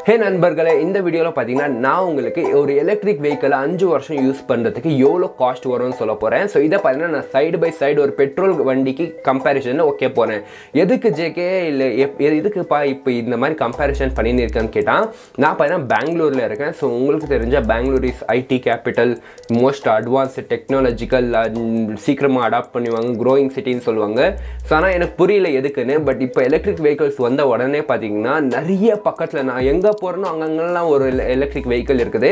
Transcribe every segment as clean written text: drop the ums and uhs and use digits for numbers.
ஹே நண்பர்களே, இந்த வீடியோவில் பார்த்தீங்கன்னா நான் உங்களுக்கு ஒரு எலக்ட்ரிக் வெஹிக்கிளை 5 வருஷம் யூஸ் பண்ணுறதுக்கு எவ்வளோ காஸ்ட் வரும்னு சொல்ல போகிறேன். ஸோ இதை பார்த்தீங்கன்னா நான் சைடு பை சைடு ஒரு பெட்ரோல் வண்டிக்கு கம்பேரிசனில் ஓகே போகிறேன். எதுக்கு ஜேகே இல்லை எதுக்குப்பா இப்போ இந்த மாதிரி கம்பேரிசன் பண்ணின்னு இருக்கேன்னு கேட்டால், நான் பார்த்தீங்கன்னா பெங்களூரில் இருக்கேன். ஸோ உங்களுக்கு தெரிஞ்ச Bangalore is IT capital, most advanced technological, சீக்கிரமாக அடாப்ட் பண்ணுவாங்க, க்ரோயிங் சிட்டின்னு சொல்லுவாங்க. ஸோ ஆனால் எனக்கு புரியல எதுக்குன்னு. பட் இப்போ எலக்ட்ரிக் வெஹிக்கிள்ஸ் வந்த உடனே பார்த்தீங்கன்னா நிறைய பக்கத்தில் நான் எங்கே போகிறோன்னா அங்கங்கெல்லாம் ஒரு எலக்ட்ரிக் வெஹிக்கிள் இருக்குது.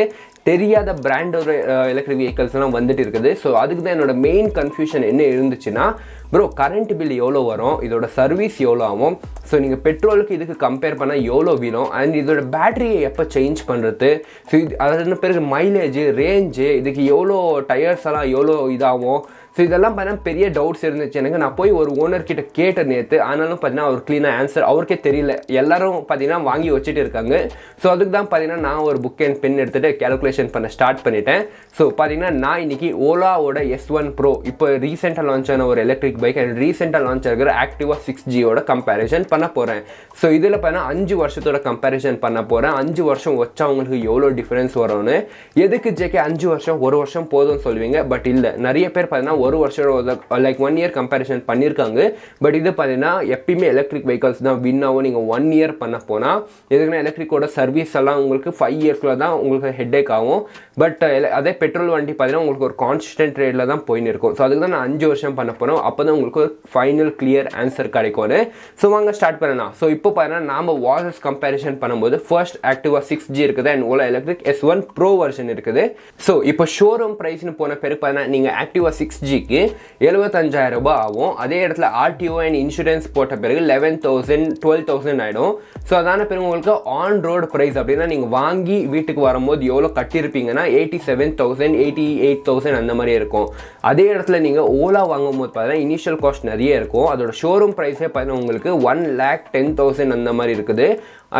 தெரியாத பிராண்ட் ஒரு எலக்ட்ரிக் வெஹிக்கிள்ஸ்லாம் வந்துட்டு இருக்குது. ஸோ அதுக்கு தான் என்னோட மெயின் கன்ஃபியூஷன் என்ன இருந்துச்சுன்னா, ப்ரோ கரண்ட் பில் எவ்வளோ வரும், இதோட சர்வீஸ் எவ்வளோ ஆகும், ஸோ நீங்கள் பெட்ரோலுக்கு இதுக்கு கம்பேர் பண்ணால் எவ்வளோ வீணும், அண்ட் இதோட பேட்டரியை எப்போ சேஞ்ச் பண்ணுறது, ஸோ இது அதன் பிறகு மைலேஜு, ரேஞ்சு, இதுக்கு எவ்வளோ டயர்ஸ் எல்லாம் எவ்வளோ இதாகும். ஸோ இதெல்லாம் பார்த்தீங்கன்னா பெரிய டவுட்ஸ் இருந்துச்சு எனக்கு. நான் போய் ஒரு ஓனர்கிட்ட கேட்ட நேற்று, ஆனாலும் பார்த்தீங்கன்னா அவர் க்ளீனாக ஆன்சர் அவருக்கே தெரியல. எல்லோரும் பார்த்தீங்கன்னா வாங்கி வச்சுட்டு இருக்காங்க. ஸோ அதுக்கு தான் பார்த்தீங்கன்னா நான் ஒரு புக் அண்ட் பென் எடுத்துகிட்டு கேல்குலேஷன் பண்ண ஸ்டார்ட் பண்ணிட்டேன். ஸோ பார்த்தீங்கன்னா நான் இன்றைக்கி ஓலாவோட S1 Pro இப்போ ரீசெண்டாக லான்ச் ஆன ஒரு எலக்ட்ரிக் பைக் அண்ட் ரீசெண்டாக லான்ச் ஆகிற ஆக்டிவா 6Gயோட கம்பேரிசன் பண்ண போகிறேன். ஸோ இதில் பார்த்தீங்கன்னா 5 வருஷத்தோட கம்பேரிசன் பண்ண போகிறேன். 5 வருஷம் வச்சா அவங்களுக்கு எவ்வளோ டிஃப்ரென்ஸ் வரும்னு. எதுக்கு ஜேகே 5 வருஷம், 1 வருஷம் போதும்னு சொல்லுவீங்க. பட் இல்லை, நிறைய பேர் பார்த்தீங்கன்னா 1 வருஷம் லைக் 1 இயர் கம்பேரிசன் பண்ணியிருக்காங்க. பட் இது பார்த்தீங்கன்னா எப்பயுமே எலக்ட்ரிக் வெஹிக்கல்ஸ் தான் வின் ஆகும். நீங்கள் 1 இயர் பண்ண போனால் எதுக்குன்னா எலக்ட்ரிக்கோட சர்வீஸ் எல்லாம் உங்களுக்கு 5 இயர்ஸில் தான் உங்களுக்கு ஹெட்டேக் ஆகும். பட் அதே பெட்ரோல் வண்டி பார்த்தீங்கன்னா உங்களுக்கு ஒரு கான்ஸ்டன்ட் ரேட்டில் தான் போயின்னு இருக்கும். ஸோ அதுக்கு தான் நான் 5 வருஷம் பண்ண போனோம். அப்போ தான் உங்களுக்கு ஒரு ஃபைனல் கிளியர் ஆன்சர் கிடைக்கும்னு. ஸோ வாங்க ஸ்டார்ட் பண்ணலாம். ஸோ இப்போ பார்த்தீங்கன்னா நாம் வாய்ஸ் கம்பேரிசன் பண்ணும்போது ஃபர்ஸ்ட் ஆக்டிவா 6G இருக்குது and Ola electric S1 Pro version இருக்குது. ஸோ இப்போ ஷோரூம் ப்ரைஸ்னு போன பிறகு பார்த்தீங்கன்னா நீங்கள் ஆக்டிவா 6Gக்கு 75,000 ரூபாய் ஆகும். அதே இடத்துல RTO அண்ட் இன்சூரன்ஸ் போட்ட பிறகு 11,000 12,000 ஆகிடும். ஸோ அதான பிறகு உங்களுக்கு ஆன் ரோடு ப்ரைஸ் அப்படின்னா நீங்கள் வாங்கி வீட்டுக்கு வரும்போது எவ்வளோ கட்டியிருப்பீங்கன்னா 87,000 88,000 அந்த மாதிரி இருக்கும். அதே இடத்துல நீங்கள் ஓலா வாங்கும் போது பார்த்தீங்கன்னா இனிஷியல் காஸ்ட் நிறைய இருக்கும். அதோட ஷோரூம் ப்ரைஸே பார்த்தீங்கன்னா உங்களுக்கு 1,10,000 அந்த மாதிரி இருக்குது.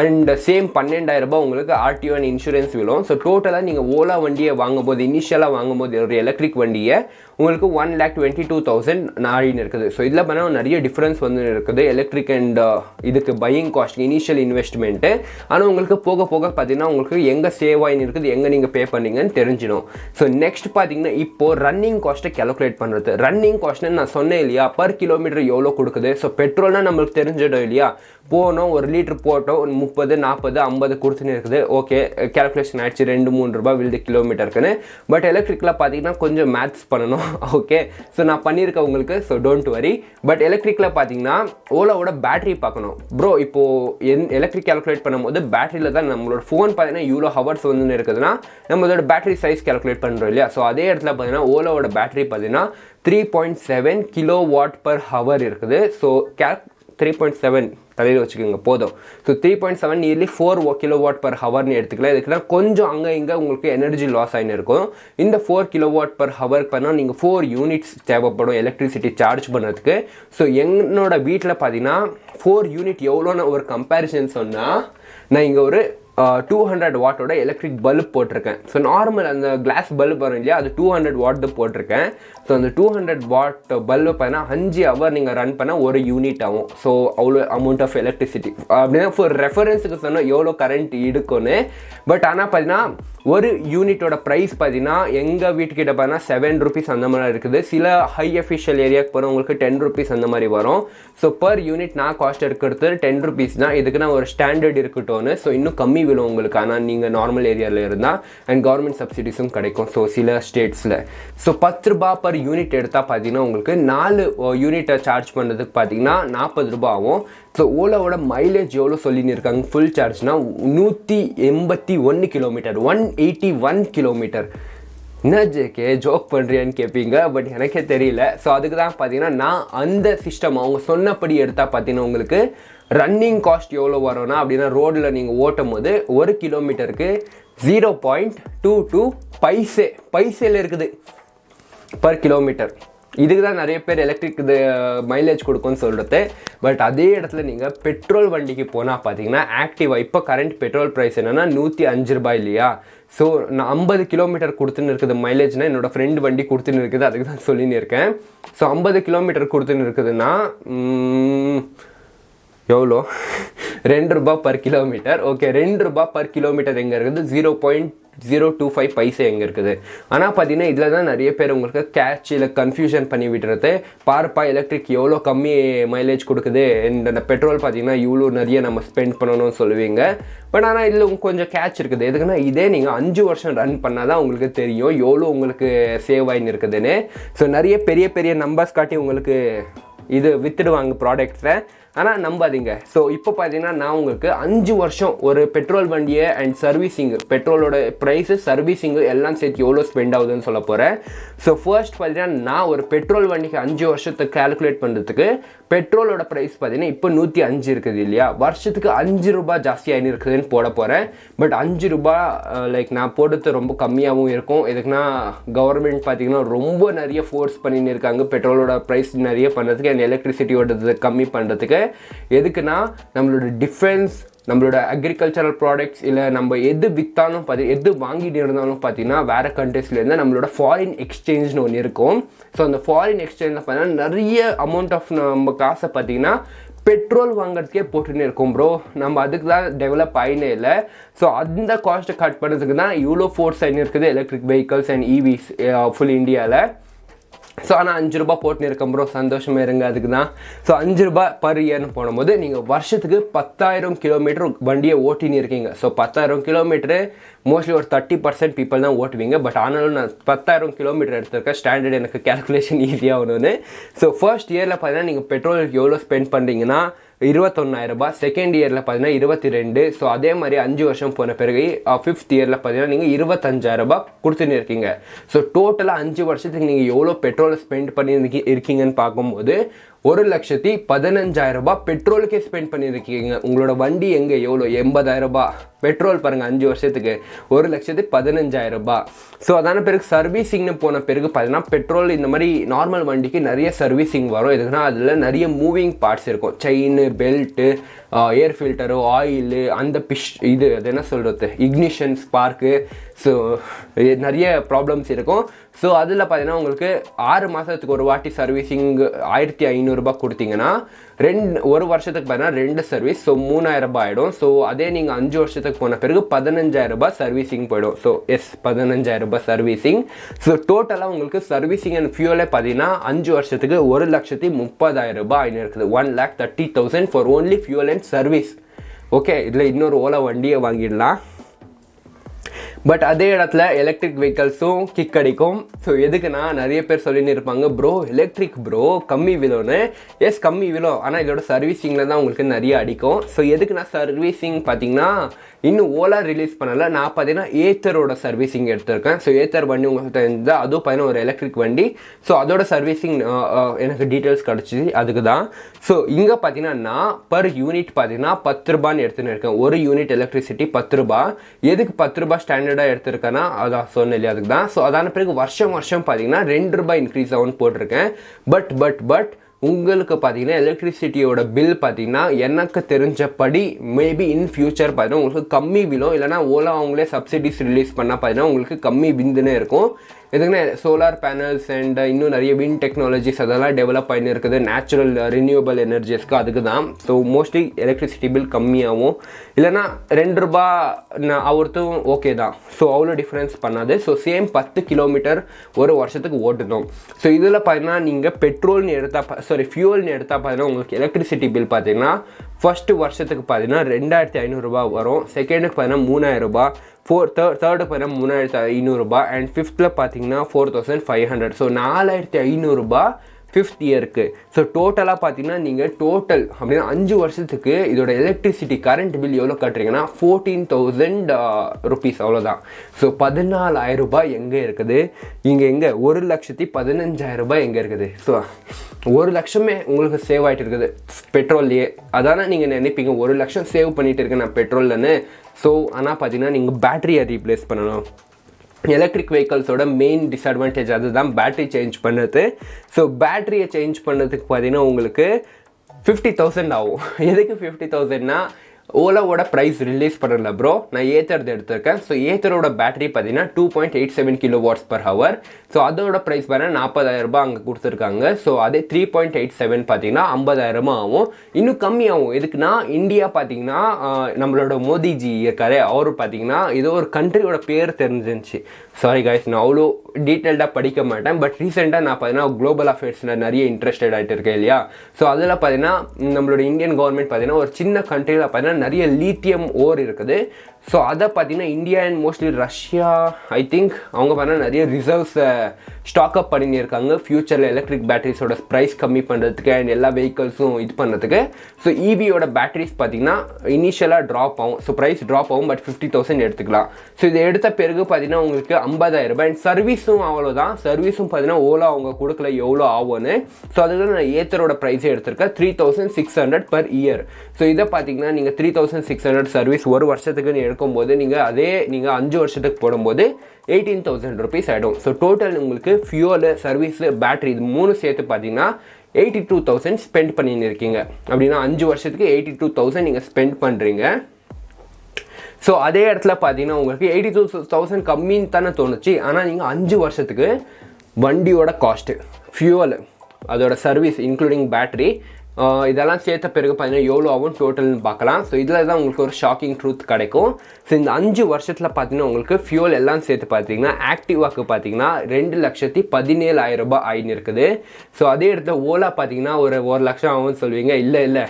அண்ட் சேம் 12,000 ரூபாய் உங்களுக்கு RTO அண்ட் இன்சூரன்ஸ் விழும். ஸோ டோட்டலாக நீங்கள் ஓலா வண்டியை வாங்கும்போது, இனிஷியலாக வாங்கும்போது ஒரு எலக்ட்ரிக் வண்டியை உங்களுக்கு 1,22,000 நாடின்னு இருக்குது. ஸோ இதில் பார்த்தீங்கன்னா நிறைய டிஃப்ரென்ஸ் வந்து இருக்குது எலக்ட்ரிக் அண்ட் இதுக்கு பையிங் காஸ்ட், இனிஷியல் இன்வெஸ்ட்மெண்ட்டு. ஆனால் உங்களுக்கு போக போக பார்த்தீங்கன்னா உங்களுக்கு எங்கே சேவ் ஆகின்னு இருக்குது, எங்கே நீங்கள் பே பண்ணீங்கன்னு தெரிஞ்சிடும். ஸோ நெக்ஸ்ட் பார்த்தீங்கன்னா இப்போது ரன்னிங் காஸ்ட்டை கேல்குலேட் பண்ணுறது. ரன்னிங் காஸ்ட்னு நான் சொன்னேன் இல்லையா, பர் கிலோமீட்டர் எவ்வளோ கொடுக்குது. ஸோ பெட்ரோல்னால் நம்மளுக்கு தெரிஞ்சிடும் இல்லையா, போனோம் 1 லிட்டர் போட்டோம் 30 40 50 கொடுத்துன்னு இருக்குது. ஓகே, கேல்குலேஷன் ஆகிடுச்சு 2-3 ரூபாய் விழுது கிலோமீட்டருக்குன்னு. பட் எலக்ட்ரிக்கில் பார்த்தீங்கன்னா கொஞ்சம் மேத்ஸ் பண்ணணும். ஓகே, ஸோ நான் பண்ணியிருக்கேன் உங்களுக்கு, ஸோ டோன்ட் வரி. பட் எலக்ட்ரிக்கில் பார்த்தீங்கன்னா ஓலாவோட பேட்டரி பார்க்கணும் ப்ரோ. இப்போது எலக்ட்ரிக் கேல்குலேட் பண்ணும்போது பேட்டரியில் தான் நம்மளோட ஃபோன் பார்த்தீங்கன்னா இவ்வளோ ஹவர்ஸ் வந்து இருக்குதுன்னா நம்மளோட பேட்டரி சைஸ் கேல்குலேட் பண்ணுறோம் இல்லையா. ஸோ அதே இடத்துல பார்த்தீங்கன்னா ஓலாவோட பேட்டரி பார்த்தீங்கன்னா 3.7 kWh இருக்குது. ஸோ 3.7 தலையில் வச்சுக்கோங்க போதும். ஸோ 3.7 நியர்லி 4 kWh எடுத்துக்கலாம். இதுக்குலாம் கொஞ்சம் அங்கே இங்கே உங்களுக்கு எனர்ஜி லாஸ் ஆகின்னு இருக்கும். இந்த 4 kWh பண்ணால் நீங்கள் 4 யூனிட்ஸ் தேவைப்படும் எலக்ட்ரிசிட்டி சார்ஜ் பண்ணுறதுக்கு. ஸோ என்னோட வீட்டில் பார்த்தீங்கன்னா 4 யூனிட் எவ்வளோன்னு ஒரு கம்பேரிசன் சொன்னால், நான் இங்கே ஒரு 200 வாட்டோட எலக்ட்ரிக் பல்ப் போட்டிருக்கேன். ஸோ நார்மல் அந்த கிளாஸ் பல்ப் வரும் இல்லையா, அது 200 வாட் போட்டிருக்கேன். ஸோ அந்த 200 வாட் பல்பு பார்த்தீங்கன்னா 5 ஹவர் நீங்கள் ரன் பண்ணால் 1 யூனிட் ஆகும். ஸோ அவ்வளோ அமௌண்ட் ஆஃப் எலக்ட்ரிசிட்டி அப்படின்னா ஃபார் ரெஃபரன்ஸுக்கு சொன்னால் எவ்வளோ கரண்ட் எடுக்கும்னு. பட் ஆனால் பார்த்தீங்கன்னா ஒரு யூனிட்டோட ப்ரைஸ் பார்த்தீங்கன்னா எங்கள் வீட்டுக்கிட்ட பார்த்தீங்கன்னா 7 rupees அந்த மாதிரி இருக்குது. சில ஹை அஃபிஷியல் ஏரியாவுக்கு போகிறவங்களுக்கு 10 rupees அந்த மாதிரி வரும். ஸோ பர் யூனிட் நான் காஸ்ட் எடுக்கிறது 10 rupees தான். இதுக்கு நான் ஒரு ஸ்டாண்டர்ட் இருக்கட்டும்னு. ஸோ இன்னும் கம்மி விழும் உங்களுக்கு. ஆனால் நீங்கள் நார்மல் ஏரியாவில் இருந்தால் அண்ட் கவர்மெண்ட் சப்சிடிஸும் கிடைக்கும். ஸோ சில ஸ்டேட்ஸில் ஸோ 10 ரூபாய் பர் யூனிட் எடுத்தால் பார்த்தீங்கன்னா உங்களுக்கு 4 யூனிட்டை சார்ஜ் பண்ணுறதுக்கு பார்த்தீங்கன்னா 40 ரூபாய் ஆகும். ஸோ ஓலாவோட மைலேஜ் எவ்வளோ சொல்லின்னு இருக்காங்க ஃபுல் சார்ஜ்னா 181 கிலோமீட்டர், 181 கிலோமீட்டர். என்ன ஜேகே ஜோக் பண்ணுறியான்னு கேட்பீங்க, பட் எனக்கே தெரியல. ஸோ அதுக்கு தான் பார்த்தீங்கன்னா நான் அந்த சிஸ்டம் அவங்க சொன்னபடி எடுத்தால் பார்த்தீங்கன்னா உங்களுக்கு ரன்னிங் காஸ்ட் எவ்வளோ வரும்னா அப்படின்னா ரோடில் நீங்கள் ஓட்டும் போது 1 கிலோமீட்டருக்கு 0.22 பைசேல இருக்குது பர் கிலோமீட்டர். இதுக்கு தான் நிறைய பேர் எலக்ட்ரிக் இது மைலேஜ் கொடுக்கும்னு சொல்கிறது. பட் அதே இடத்துல நீங்கள் பெட்ரோல் வண்டிக்கு போனால் பார்த்தீங்கன்னா ஆக்டிவா இப்போ கரண்ட் பெட்ரோல் ப்ரைஸ் என்னென்னா 105 ரூபாய் இல்லையா. ஸோ நான் 50 கிலோமீட்டர் கொடுத்துன்னு இருக்குது மைலேஜ்னால் என்னோடய ஃப்ரெண்டு வண்டி கொடுத்துன்னு இருக்குது, அதுக்கு தான் சொல்லின்னு இருக்கேன். ஸோ 50 கிலோமீட்டர் கொடுத்துன்னு இருக்குதுன்னா எவ்வளோ ₹2 per kilometer. Okay, ₹2 per kilometer எங்கே இருக்குது? 0.025 பைசா எங்கே இருக்குது? ஆனால் பார்த்தீங்கன்னா இதில் தான் நிறைய பேர் உங்களுக்கு கேட்ச் இல்லை கன்ஃபியூஷன் பண்ணி விடுறது. பார்ப்பா எலக்ட்ரிக் எவ்வளோ கம்மி மைலேஜ் கொடுக்குது, இந்த பெட்ரோல் பார்த்தீங்கன்னா இவ்வளோ நிறைய நம்ம ஸ்பெண்ட் பண்ணணும்னு சொல்லுவீங்க. பட் ஆனால் இதில் கொஞ்சம் கேட்ச் இருக்குது. எதுக்குன்னா இதே நீங்கள் 5 வருஷம் ரன் பண்ணால் தான் உங்களுக்கு தெரியும் எவ்வளோ உங்களுக்கு சேவ் ஆகின்னு இருக்குதுன்னு. ஸோ நிறைய பெரிய பெரிய நம்பர்ஸ் காட்டி உங்களுக்கு இது வித்துடுவாங்க ப்ராடக்ட்ஸை, ஆனால் நம்பாதீங்க. ஸோ இப்போ பார்த்தீங்கன்னா நான் உங்களுக்கு 5 வருஷம் ஒரு பெட்ரோல் வண்டியை அண்ட் சர்வீஸிங்கு, பெட்ரோலோட ப்ரைஸு சர்வீஸிங்கு எல்லாம் சேர்த்து எவ்வளோ ஸ்பெண்ட் ஆகுதுன்னு சொல்ல போகிறேன். ஸோ ஃபர்ஸ்ட் பார்த்தீங்கன்னா நான் ஒரு பெட்ரோல் வண்டிக்கு 5 வருஷத்துக்கு கால்குலேட் பண்ணுறதுக்கு பெட்ரோலோட ப்ரைஸ் பார்த்தீங்கன்னா இப்போ 105 இருக்குது இல்லையா, வருஷத்துக்கு ₹5 ஜாஸ்தியாக இருக்குதுன்னு போட போகிறேன். பட் ₹5 லைக் நான் போடுறது ரொம்ப கம்மியாகவும் இருக்கும். எதுக்குன்னா கவர்மெண்ட் பார்த்தீங்கன்னா ரொம்ப நிறைய ஃபோர்ஸ் பண்ணின்னு இருக்காங்க பெட்ரோலோட ப்ரைஸ் நிறைய பண்ணுறதுக்கு அண்ட் எலக்ட்ரிசிட்டியோட கம்மி பண்ணுறதுக்கு. எதுக்குன்னா நம்மளோட டிஃபென்ஸ், நம்மளோட அக்ரிகல்ச்சரல் ப்ராடக்ட்ஸ் இல்லை நம்ம எது விற்றாலும் எது வாங்கிட்டு இருந்தாலும் பார்த்தீங்கன்னா வேறு கண்ட்ரீஸ்லேருந்து நம்மளோட ஃபாரின் எக்ஸ்சேஞ்ச்னு ஒன்று இருக்கும். ஸோ அந்த ஃபாரின் எக்ஸ்சேஞ்சில் பார்த்தீங்கன்னா நிறைய அமௌண்ட் ஆஃப் நம்ம காசை பார்த்தீங்கன்னா பெட்ரோல் வாங்குறதுக்கே போட்டுன்னு இருக்கோம் ப்ரோ. நம்ம அதுக்கு தான் டெவலப் ஆகினே இல்லை. ஸோ அந்த காஸ்ட்டை கட் பண்ணுறதுக்கு தான் இவ்வளோ ஃபோர்ஸ் ஆகின்னு இருக்குது எலக்ட்ரிக் வெஹிக்கல்ஸ் அண்ட் இவிஸ் ஃபுல் இந்தியாவில். ஸோ ஆனால் ₹5 போட்டுன்னு இருக்கேன் ப்ரோ, சந்தோஷமே இருங்க அதுக்கு தான். ஸோ ₹5 பர் இயர்னு போடும்போது நீங்கள் வருஷத்துக்கு 10,000 கிலோமீட்டர் வண்டியை ஓட்டின்னு இருக்கீங்க. ஸோ 10,000 கிலோமீட்டரு மோஸ்ட்லி ஒரு 30% பீப்புள் தான் ஓட்டுவீங்க. பட் ஆனாலும் நான் 10,000 கிலோமீட்டர் எடுத்திருக்கேன், ஸ்டாண்டர்ட் எனக்கு கேல்குலேஷன் ஈஸியாகணும்னு. ஸோ ஃபர்ஸ்ட் இயரில் பார்த்தீங்கன்னா நீங்கள் பெட்ரோலுக்கு எவ்வளோ ஸ்பெண்ட் பண்ணுறீங்கன்னா ₹21,000, செகண்ட் இயரில் பார்த்தீங்கன்னா 22. ஸோ அதே மாதிரி 5 வருஷம் போன பிறகு 5th இயரில் பார்த்தீங்கன்னா நீங்கள் ₹25,000 கொடுத்துன்னு இருக்கீங்க. ஸோ டோட்டலாக 5 வருஷத்துக்கு நீங்கள் எவ்வளோ பெட்ரோலை ஸ்பெண்ட் பண்ணி இருக்கீங்கன்னு பார்க்கும்போது ₹1,15,000 பெட்ரோலுக்கே ஸ்பெண்ட் பண்ணியிருக்கீங்க. உங்களோட வண்டி எங்கே எவ்வளோ? ₹80,000 பெட்ரோல் பாருங்கள் 5 வருஷத்துக்கு, ₹1,15,000. ஸோ அதான பிறகு சர்வீஸிங்னு போன பிறகு பார்த்தீங்கன்னா பெட்ரோல் இந்த மாதிரி நார்மல் வண்டிக்கு நிறைய சர்வீஸிங் வரும். எதுக்குன்னா அதில் நிறைய மூவிங் பார்ட்ஸ் இருக்கும், செயின், பெல்ட்டு, ஏர் ஃபில்டரு, ஆயிலு, அந்த இது அது என்ன சொல்கிறது, இக்னிஷன், ஸ்பார்க்கு. ஸோ நிறைய ப்ராப்ளம்ஸ் இருக்கும். ஸோ அதில் பார்த்தீங்கன்னா உங்களுக்கு 6 மாதத்துக்கு ஒரு வாட்டி சர்வீஸிங் ₹1,500 கொடுத்தீங்கன்னா ஒரு வருஷத்துக்கு பார்த்தீங்கன்னா 2 சர்வீஸ், ஸோ ₹3,000 ஆகிடும். ஸோ அதே நீங்கள் 5 வருஷத்துக்கு போன பிறகு ₹15,000 சர்வீஸிங் போயிடும். So ₹15,000 servicing. ஸோ டோட்டலாக உங்களுக்கு சர்வீஸிங் அண்ட் ஃபியூலே பார்த்தீங்கன்னா 5 வருஷத்துக்கு ₹1,30,000 ஆகின்னு இருக்குது. 1,30,000 for only fuel and service. Okay, இதில் இன்னொரு ஓலா வண்டியை வாங்கிடலாம். பட் அதே இடத்துல எலக்ட்ரிக் வெஹிக்கல்ஸும் கிக் அடிக்கும். ஸோ எதுக்குன்னா நிறைய பேர் சொல்லின்னு இருப்பாங்க, ப்ரோ எலக்ட்ரிக் ப்ரோ கம்மி விலோன்னு. எஸ் கம்மி விலோ, ஆனால் இதோட சர்வீஸிங்கில் தான் உங்களுக்கு நிறைய அடிக்கும். ஸோ எதுக்குன்னா சர்வீஸிங் பார்த்தீங்கன்னா இன்னும் ஓலா ரிலீஸ் பண்ணலை. நான் பார்த்தீங்கன்னா ஏத்தரோட சர்வீஸிங் எடுத்திருக்கேன். ஸோ ஏத்தர் வண்டி உங்களுக்கு தெரிஞ்சால் அதுவும் பார்த்தீங்கன்னா ஒரு எலக்ட்ரிக் வண்டி. ஸோ அதோட சர்வீஸிங் எனக்கு டீட்டெயில்ஸ் கிடச்சிது, அதுக்கு தான். ஸோ இங்கே பார்த்தீங்கன்னா நான் பர் யூனிட் பார்த்தீங்கன்னா ₹10 எடுத்துன்னு இருக்கேன். ஒரு யூனிட் எலக்ட்ரிசிட்டி ₹10. எதுக்கு ₹10 ஸ்டாண்டர்டாக எடுத்திருக்கேன்னா அதான் சொன்னேன் இல்லையா, அதுக்கு தான். ஸோ அதான பிறகு வருஷம் பார்த்தீங்கன்னா ₹2 இன்க்ரீஸ் ஆகும்னு போட்டிருக்கேன். பட் உங்களுக்கு பார்த்தீங்கன்னா எலக்ட்ரிசிட்டியோட பில் பார்த்தீங்கன்னா எனக்கு தெரிஞ்சபடி மேபி இன் ஃபியூச்சர் பார்த்தீங்கன்னா உங்களுக்கு கம்மி விலும், இல்லைனா ஓலா அவங்களே சப்சிடிஸ் ரிலீஸ் பண்ணால் பார்த்தீங்கன்னா உங்களுக்கு கம்மி பிந்துன்னு இருக்கும். எதுக்குன்னா சோலார் பேனல்ஸ் அண்ட் இன்னும் நிறைய விண்ட் டெக்னாலஜிஸ் அதெல்லாம் டெவலப் ஆகின்னு இருக்குது நேச்சுரல் ரினியூவபிள் எனர்ஜிஸ்க்கு, அதுக்கு தான். ஸோ மோஸ்ட்லி எலக்ட்ரிசிட்டி பில் கம்மியாகவும், இல்லைனா ₹2 ஆகிறதும் ஓகே தான். ஸோ அவ்வளோ டிஃப்ரென்ஸ் பண்ணாது. ஸோ சேம் 10 கிலோமீட்டர் ஒரு வருஷத்துக்கு ஓட்டணும். ஸோ இதில் பார்த்தீங்கன்னா நீங்கள் பெட்ரோல்னு எடுத்தால் ஃபியூல்னு எடுத்தால் பார்த்தீங்கன்னா உங்களுக்கு எலக்ட்ரிசிட்டி பில் பார்த்தீங்கன்னா ஃபஸ்ட்டு வருஷத்துக்கு பார்த்தீங்கன்னா ₹2,500 வரும், செகண்டுக்கு பார்த்தீங்கன்னா ₹3,000, தேர்டு பார்த்தீங்கன்னா ₹3,500 அண்ட் ஃபிஃப்த்தில் பார்த்தீங்கன்னா ₹4,500. ஸோ ₹4,500 5th இயருக்கு. ஸோ டோட்டலாக பார்த்தீங்கன்னா நீங்கள் டோட்டல் அப்படின்னா 5 வருஷத்துக்கு இதோட எலக்ட்ரிசிட்டி கரண்ட் பில் எவ்வளோ கட்டுறீங்கன்னா ₹14,000 அவ்வளோதான். ஸோ ₹14,000 எங்கே இருக்குது? இங்கே எங்கே ₹1,15,000 எங்கே இருக்குது? ஸோ 1,00,000 உங்களுக்கு சேவ் ஆகிட்டு இருக்குது பெட்ரோல்லையே. அதானே நீங்கள் நினைப்பீங்க 1,00,000 சேவ் பண்ணிகிட்டு இருக்கேன் நான் பெட்ரோல்லன்னு. ஸோ ஆனால் பார்த்தீங்கன்னா நீங்கள் பேட்டரியை ரீப்ளேஸ் பண்ணணும். எலக்ட்ரிக் வெஹிக்கல்ஸோட மெயின் டிஸ்அட்வான்டேஜ் அதுதான், பேட்டரி சேஞ்ச் பண்ணுறது. ஸோ பேட்டரியை சேஞ்ச் பண்ணுறதுக்கு பார்த்தீங்கன்னா உங்களுக்கு 50,000 ஆகும். எதுக்கு 50,000னா ஓலாவோட ப்ரைஸ் ரிலீஸ் பண்ணல ப்ரோ, நான் ஏத்தர் எடுத்திருக்கேன். ஸோ ஏத்தரோட பேட்டரி பார்த்தீங்கன்னா 2.87 kWh. ஸோ அதோட ப்ரைஸ் பார்த்தீங்கன்னா 40,000 அங்கே கொடுத்துருக்காங்க. ஸோ அதே 3.87 பார்த்தீங்கன்னா 50,000 ஆகும், இன்னும் கம்மியாகும். எதுக்குன்னா இந்தியா பார்த்தீங்கன்னா நம்மளோட மோடிஜி இருக்காரு, அவர் பார்த்தீங்கன்னா ஏதோ ஒரு கண்ட்ரியோட பேர் தெரிஞ்சிருந்துச்சு. சாரி காய்ஸ், நான் அவ்வளோ டீட்டெயில்டாக படிக்க மாட்டேன். பட் ரீசெண்டாக நான் பார்த்தீங்கன்னா குளோபல் அஃபேர்ஸில் நிறைய இன்ட்ரெஸ்டட் ஆகிட்டு இருக்கேன் இல்லையா. ஸோ அதில் பார்த்தீங்கன்னா நம்மளோட இந்தியன் கவர்மெண்ட் பார்த்தீங்கன்னா ஒரு சின்ன கண்ட்ரியில் பார்த்தீங்கன்னா நிறைய லீத்தியம் ஓர் இருக்குது. ஸோ அதை பார்த்தீங்கன்னா India and mostly Russia I think அவங்க பார்த்தீங்கன்னா நிறைய ரிசர்வ்ஸை ஸ்டாக்அப் பண்ணின்னு இருக்காங்க ஃப்யூச்சரில் எலக்ட்ரிக் பேட்டரிஸோட ப்ரைஸ் கம்மி பண்ணுறதுக்கு அண்ட் எல்லா வெஹிக்கல்ஸும் இது பண்ணுறதுக்கு. ஸோ இவியோட பேட்டரிஸ் பார்த்தீங்கன்னா இனிஷியலாக ட்ராப் ஆகும், ஸோ ப்ரைஸ் ட்ராப் ஆகும், பட் 50,000 எடுத்துக்கலாம். ஸோ இதை எடுத்த பிறகு பார்த்தீங்கன்னா உங்களுக்கு 50,000 அண்ட் சர்வீஸும் அவ்வளோதான். சர்வீஸும் பார்த்தீங்கன்னா ஓலா அவங்க கொடுக்கல எவ்வளோ ஆகும்னு. ஸோ அதுக்கு நான் ஏத்தரோட ப்ரைஸே எடுத்திருக்கேன் 3,600 per year. ஸோ இதை பார்த்தீங்கன்னா நீங்கள் 3,600 சர்வீஸ் ஒரு வருஷத்துக்கு எடுக்கும்போது நீங்கள் 5 வருஷத்துக்கு போடும்போது 18,000 rupees ஆகிடும். ஸோ டோட்டல் உங்களுக்கு ஃபியூவலு, சர்வீஸு, பேட்டரி இது 3 சேர்த்து பார்த்தீங்கன்னா 82,000 ஸ்பெண்ட் பண்ணின்னு இருக்கீங்க. அப்படின்னா 5 வருஷத்துக்கு 82,000 நீங்கள் ஸ்பெண்ட் பண்ணுறீங்க. ஸோ அதே இடத்துல பார்த்தீங்கன்னா உங்களுக்கு 82,000 கம்மின்னு தானே தோணுச்சு. ஆனால் நீங்கள் 5 வருஷத்துக்கு வண்டியோட காஸ்ட்டு, ஃபியூவலு, அதோட சர்வீஸ் இன்க்ளூடிங் பேட்டரி இதெல்லாம் சேர்த்த பிறகு பார்த்தீங்கன்னா எவ்வளோ ஆகும் டோட்டல்னு பார்க்கலாம். ஸோ இதில் தான் உங்களுக்கு ஒரு ஷாக்கிங் ட்ரூத் கிடைக்கும். ஸோ இந்த 5 வருஷத்தில் பார்த்தீங்கன்னா உங்களுக்கு ஃபியூல் எல்லாம் சேர்த்து பார்த்தீங்கன்னா ஆக்டிவாக்கு பார்த்தீங்கன்னா 2,17,000 ஆயின்னு இருக்குது. ஸோ அதே இடத்துல ஓலா பார்த்தீங்கன்னா ஒரு 1 லட்சம் ஆகும்னு சொல்லுவீங்க. இல்லை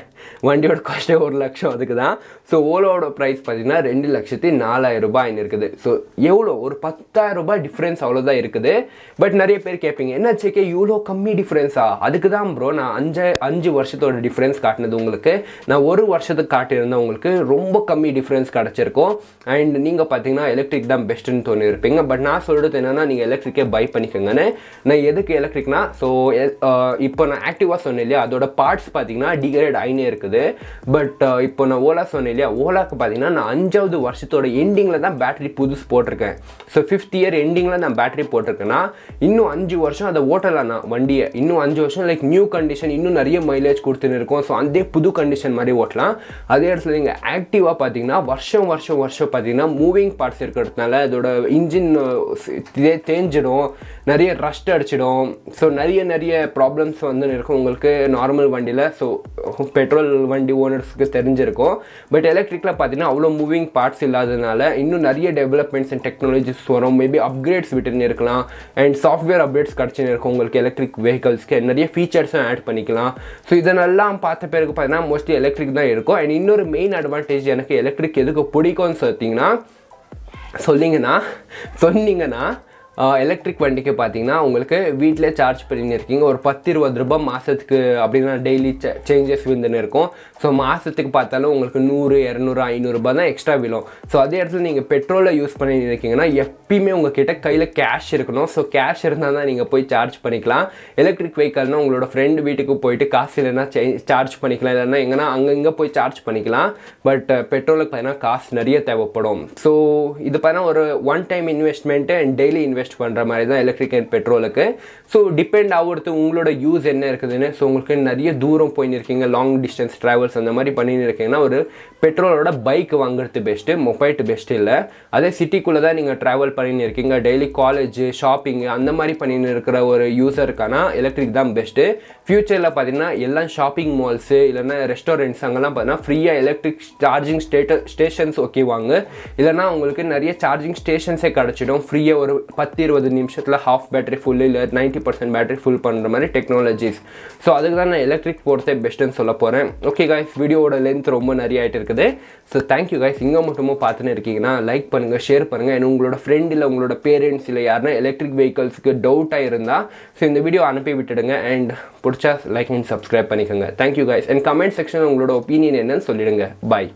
வண்டியோட காஸ்ட்டே 1 லட்சம் அதுக்கு தான். ஸோ ஓலாவோட ப்ரைஸ் பார்த்தீங்கன்னா 2,04,000 ஆயின்னு இருக்குது. ஸோ எவ்வளோ ஒரு 10,000 டிஃப்ரென்ஸ் அவ்வளோதான் இருக்குது. பட் நிறைய பேர் கேட்பீங்க, என்ன சேக்கே இவ்வளோ கம்மி டிஃப்ரென்ஸா? அதுக்கு தான் ப்ரோ நான் 5 வருஷத்தோட டிஃப்ரென்ஸ் காட்டினது உங்களுக்கு. நான் 1 வருஷத்துக்கு காட்டியிருந்தேன் உங்களுக்கு ரொம்ப கம்மி டிஃப்ரென்ஸ் கிடச்சிருக்கும். அண்ட் நீங்கள் பார்த்தீங்கன்னா எலக்ட்ரிக் தான் பெஸ்ட்டுன்னு தோணி இருப்பீங்க. பட் நான் சொல்கிறது என்னென்னா நீங்கள் எலக்ட்ரிக்கே பை பண்ணிக்கோங்கன்னு. நான் எதுக்கு எலக்ட்ரிக்னா, ஸோ இப்போ நான் ஆக்டிவாக சொன்னேன் இல்லையா, அதோட பார்ட்ஸ் பார்த்தீங்கன்னா டிகிரேட் ஆயினே இருக்குது. பட் இப்போ நான் ஓலா சொன்னேன் இல்லையா, ஓலாக்கு பார்த்தீங்கன்னா நான் 5வது வருஷத்தோட எண்டிங்கில் தான் பேட்டரி புதுசு போட்டிருக்கேன். ஸோ 5th இயர் எண்டிங்கில் நான் பேட்டரி போட்டிருக்கேன்னா இன்னும் 5 வருஷம் அதை ஓட்டலாம். நான் வண்டியை இன்னும் 5 வருஷம் லைக் நியூ கண்டிஷன், இன்னும் நிறைய மைலேஜ் கொடுத்துன்னு இருக்கும். ஸோ அதே புது கண்டிஷன் மாதிரி ஓட்டலாம். அதே இடத்துல நீங்கள் ஆக்டிவாக பார்த்தீங்கன்னா வருஷம் பார்த்தீங்கன்னா மூவிங் பார்ட்ஸ் இருக்கிறதுனால அதோட இன்ஜின் தேஞ்சிடும், நிறைய ரஸ்ட் அடிச்சிடும். ஸோ நிறைய ப்ராப்ளம்ஸ் வந்து இருக்கும் உங்களுக்கு நார்மல் வண்டியில். ஸோ பெட்ரோல் வண்டி ஓனர்ஸ்க்கு தெரிஞ்சிருக்கும். பட் எலக்ட்ரிக்கில் பார்த்தீங்கன்னா அவ்வளோ மூவிங் பார்ட்ஸ் இல்லாததுனால இன்னும் நிறைய டெவலப்மெண்ட்ஸ் அண்ட் டெக்னாலஜிஸ் வரும். மேபி அப்கிரேட்ஸ் விட்டுன்னு இருக்கலாம் அண்ட் சாஃப்ட்வேர் அப்டேட்ஸ் கிடச்சின்னு இருக்கும் உங்களுக்கு எலக்ட்ரிக் வெஹிக்கல்ஸ்க்கு. நிறைய ஃபீச்சர்ஸும் ஆட் பண்ணிக்கலாம். ஸோ இதெல்லாம் பார்த்த பிறகு பார்த்தீங்கன்னா மோஸ்ட்லி எலக்ட்ரிக் தான் இருக்கும். அண்ட் இன்னொரு மெயின் அட்வான்டேஜ் எனக்கு எலக்ட்ரிக் எதுக்கு பிடிக்கும்னு சொன்னீங்கன்னா எலக்ட்ரிக் வண்டிக்கு பார்த்தீங்கன்னா உங்களுக்கு வீட்டிலே சார்ஜ் பண்ணின்னு இருக்கீங்க. ஒரு 10-20 ரூபாய் மாதத்துக்கு அப்படின்னா டெய்லி சேஞ்சஸ் வந்துன்னு இருக்கும். ஸோ மாதத்துக்கு பார்த்தாலும் உங்களுக்கு 100, 200, 500 ரூபாய் தான் எக்ஸ்ட்ரா விழும். ஸோ அதே இடத்துல நீங்கள் பெட்ரோலை யூஸ் பண்ணி இருக்கீங்கன்னா எப்பயுமே உங்ககிட்ட கையில் கேஷ் இருக்கணும். ஸோ கேஷ் இருந்தால் தான் நீங்கள் போய் சார்ஜ் பண்ணிக்கலாம். எலக்ட்ரிக் வெஹிக்கல்னால் உங்களோட ஃப்ரெண்டு வீட்டுக்கு போயிட்டு காசு இல்லைன்னா சார்ஜ் பண்ணிக்கலாம், இல்லைன்னா எங்கன்னா அங்கே போய் சார்ஜ் பண்ணிக்கலாம். பட் பெட்ரோலுக்கு பார்த்தீங்கன்னா காசு நிறைய தேவைப்படும். ஸோ இது பார்த்தீங்கன்னா ஒரு one time investment and daily invest பண்ணுற மாதிரி தான் எலக்ட்ரிக் அண்ட் பெட்ரோலுக்கு. ஸோ டிபெண்ட் ஆகுறது உங்களோட யூஸ் என்ன இருக்குதுன்னு. ஸோ உங்களுக்கு நிறைய தூரம் போயின்னு இருக்கீங்க, லாங் டிஸ்டன்ஸ் ட்ராவல்ஸ் அந்த மாதிரி பண்ணின்னு இருக்கீங்கன்னா ஒரு பெட்ரோலோட பைக் வாங்குறது பெஸ்ட்டு, மொபைல் பெஸ்ட் இல்லை. அதே சிட்டிக்குள்ளே தான் நீங்கள் ட்ராவல் பண்ணின்னு இருக்கீங்க, டெய்லி காலேஜ் ஷாப்பிங் அந்த மாதிரி பண்ணின்னு இருக்கிற ஒரு யூஸருக்கான எலக்ட்ரிக் தான் பெஸ்ட்டு. ஃப்யூச்சரில் பார்த்தீங்கன்னா எல்லாம் ஷாப்பிங் மால்ஸு இல்லைன்னா ரெஸ்டாரண்ட்ஸ் அங்கெல்லாம் பார்த்தீங்கன்னா ஃப்ரீயாக எலக்ட்ரிக் சார்ஜிங் ஸ்டேஷன்ஸ் ஓகே வாங்க. இல்லைனா உங்களுக்கு நிறைய சார்ஜிங் ஸ்டேஷன்ஸே கிடச்சிடும் ஃப்ரீயாக. ஒரு 10-20 நிமிஷத்தில் ஹாஃப் பேட்டரி ஃபுல் இல்லை 90% பேட்டரி ஃபுல் பண்ணுற மாதிரி டெக்னாலஜிஸ். ஸோ அதுக்கு தான் நான் எலக்ட்ரிக் போகிறதே பெஸ்ட்டுன்னு சொல்ல போகிறேன். ஓகே காய்ஸ், வீடியோட லென்த் ரொம்ப நிறைய ஆகிட்டு இருக்குது. So thank you guys. இங்கே மட்டும் பார்த்துன்னு இருக்கீங்கன்னா லைக் பண்ணுங்கள், ஷேர் பண்ணுங்கள். அண்ட் உங்களோட ஃப்ரெண்ட் இல்லை உங்களோட பேரண்ட்ஸ் இல்லை யாருன்னா எலக்ட்ரிக் வெஹிக்கல்ஸுக்கு டவுட்டாக இருந்தால் ஸோ இந்த வீடியோ அனுப்பி விட்டுடுங்க. அண்ட் பிடிச்சா லைக் அண்ட் சப்ஸ்கிரைப் பண்ணிக்கோங்க. Thank you guys. And comment section உங்களோட ஒப்பீனியன் என்னன்னு சொல்லிடுங்க. பாய்.